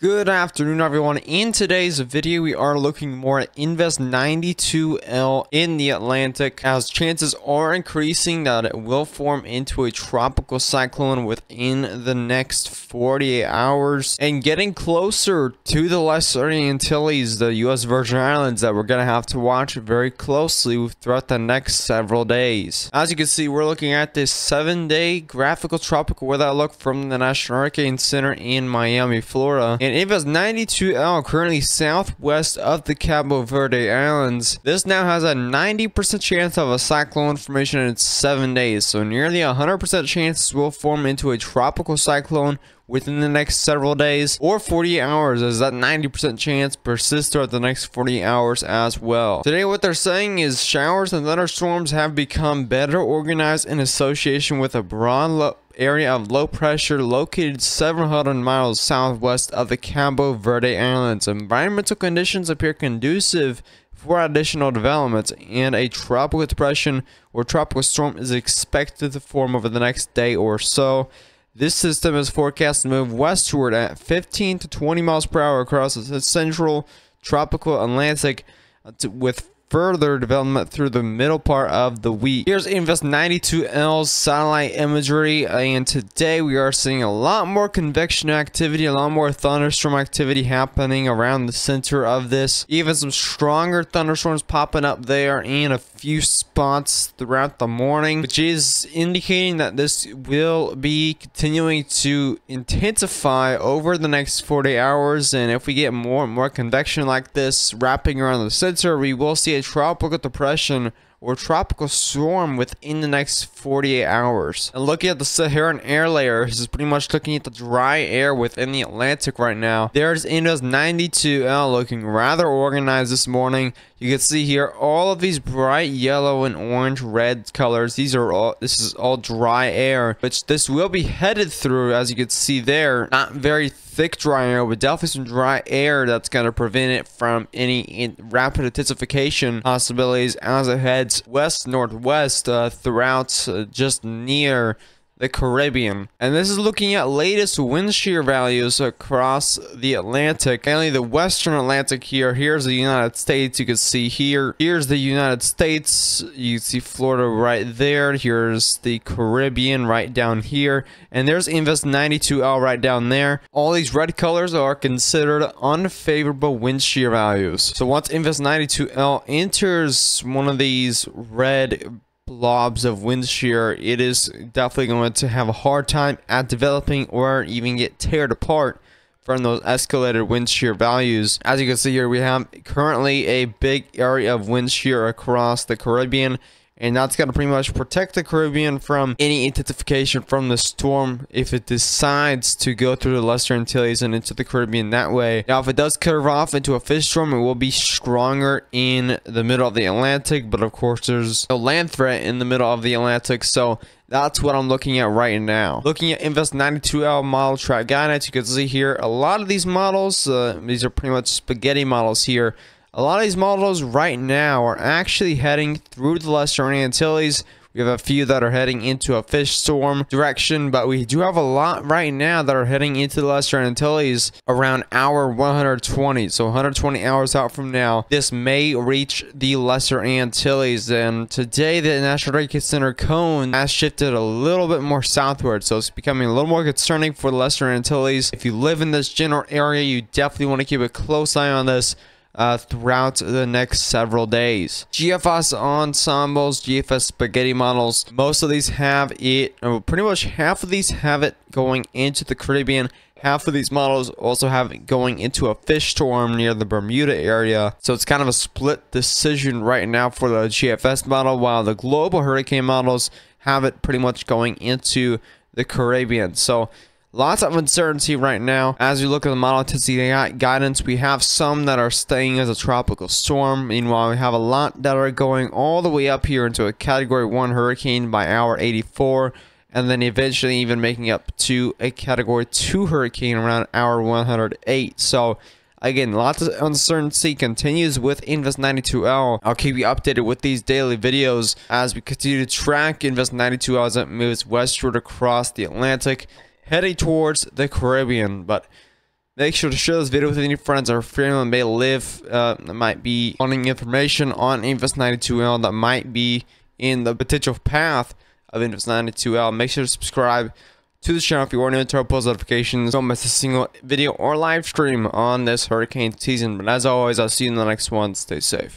Good afternoon, everyone. In today's video, we are looking more at Invest 92L in the Atlantic, as chances are increasing that it will form into a tropical cyclone within the next 48 hours and getting closer to the Lesser Antilles, the U.S. Virgin Islands, that we're going to have to watch very closely throughout the next several days. As you can see, we're looking at this 7-day graphical tropical weather outlook from the National Hurricane Center in Miami, Florida. And Invest 92L currently southwest of the Cabo Verde Islands. This now has a 90% chance of a cyclone formation in 7 days. So nearly 100% chance will form into a tropical cyclone within the next several days or 48 hours, as that 90% chance persists throughout the next 40 hours as well. Today, what they're saying is showers and thunderstorms have become better organized in association with a broad area of low pressure located several hundred miles southwest of the Cabo Verde Islands. Environmental conditions appear conducive for additional developments, and a tropical depression or tropical storm is expected to form over the next day or so. This system is forecast to move westward at 15 to 20 miles per hour across the central tropical Atlantic, with further development through the middle part of the week. Here's Invest 92L's satellite imagery, and today we are seeing a lot more convection activity, a lot more thunderstorm activity happening around the center of this. Even some stronger thunderstorms popping up there in a few spots throughout the morning, which is indicating that this will be continuing to intensify over the next 40 hours. And if we get more and more convection like this wrapping around the center, we will see a tropical depression or tropical storm within the next 48 hours. And looking at the Saharan air layer, this is pretty much looking at the dry air within the Atlantic right now. There's Invest 92L looking rather organized this morning. You can see here all of these bright yellow and orange red colors. This is all dry air, which this will be headed through, as you can see there. Not very thick dry air, but definitely some dry air that's going to prevent it from any rapid intensification possibilities as it heads west northwest throughout just near the Caribbean. And this is looking at latest wind shear values across the Atlantic, mainly the western Atlantic here. Here's the United States. You can see here's the United States. You see Florida right there. Here's the Caribbean right down here, and there's Invest 92L right down there. All these red colors are considered unfavorable wind shear values. So once Invest 92L enters one of these red blobs of wind shear, it is definitely going to have a hard time at developing or even get teared apart from those escalated wind shear values. As you can see here, we have currently a big area of wind shear across the Caribbean, and that's going to pretty much protect the Caribbean from any intensification from the storm if it decides to go through the Lesser Antilles and into the Caribbean that way. Now, if it does curve off into a fish storm, it will be stronger in the middle of the Atlantic, but of course there's a land threat in the middle of the Atlantic, so that's what I'm looking at right now. Looking at Invest 92L model track guidance, you can see here a lot of these models, these are pretty much spaghetti models here. A lot of these models right now are actually heading through the Lesser Antilles. We have a few that are heading into a fish storm direction, but we do have a lot right now that are heading into the Lesser Antilles around hour 120. So 120 hours out from now, this may reach the Lesser Antilles. And today, the National Hurricane Center cone has shifted a little bit more southward, so it's becoming a little more concerning for the Lesser Antilles. If you live in this general area, you definitely want to keep a close eye on this throughout the next several days. GFS ensembles, GFS spaghetti models, most of these have it, pretty much half of these have it going into the Caribbean. Half of these models also have it going into a fish storm near the Bermuda area. So it's kind of a split decision right now for the GFS model, while the global hurricane models have it pretty much going into the Caribbean. So lots of uncertainty right now. As we look at the model intensity guidance, we have some that are staying as a tropical storm. Meanwhile, we have a lot that are going all the way up here into a Category 1 hurricane by hour 84, and then eventually even making up to a Category 2 hurricane around hour 108. So again, lots of uncertainty continues with Invest 92L. I'll keep you updated with these daily videos as we continue to track Invest 92L as it moves westward across the Atlantic, heading towards the Caribbean. But Make sure to share this video with any friends or family that may live, that might be wanting information on Invest 92L that might be in the potential path of Invest 92L. Make sure to subscribe to the channel if you are new to our post notifications. Don't miss a single video or live stream on this hurricane season. But as always, I'll see you in the next one. Stay safe.